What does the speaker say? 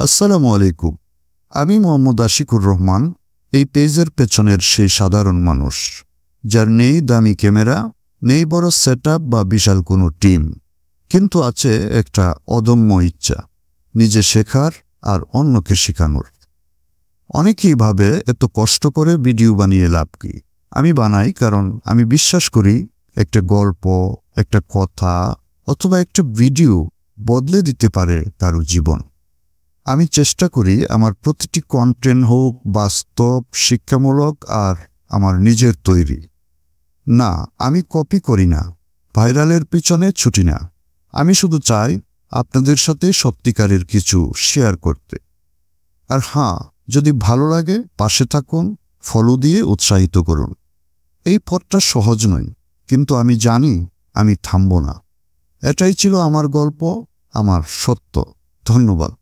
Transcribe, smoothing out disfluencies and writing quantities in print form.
আসসালামু আলাইকুম। আমি মোহাম্মদ আশিকুর রহমান, এই পেজের পেছনের সেই সাধারণ মানুষ যার নেই দামি ক্যামেরা, নেই বড় সেটআপ বা বিশাল কোনো টিম, কিন্তু আছে একটা অদম্য ইচ্ছা নিজে শেখার আর অন্যকে শেখানোর। অনেকেই ভাবে এত কষ্ট করে ভিডিও বানিয়ে লাভ কি। আমি বানাই কারণ আমি বিশ্বাস করি একটা গল্প, একটা কথা অথবা একটা ভিডিও বদলে দিতে পারে কারো জীবন। আমি চেষ্টা করি আমার প্রতিটি কন্টেন্ট হোক বাস্তব, শিক্ষামূলক আর আমার নিজের তৈরি। না, আমি কপি করি না, ভাইরালের পিছনে ছুটি না। আমি শুধু চাই আপনাদের সাথে সত্যিকারের কিছু শেয়ার করতে। আর হ্যাঁ, যদি ভালো লাগে পাশে থাকুন, ফলো দিয়ে উৎসাহিত করুন। এই পথটা সহজ নয়, কিন্তু আমি জানি আমি থামব না। এটাই ছিল আমার গল্প, আমার সত্য। ধন্যবাদ।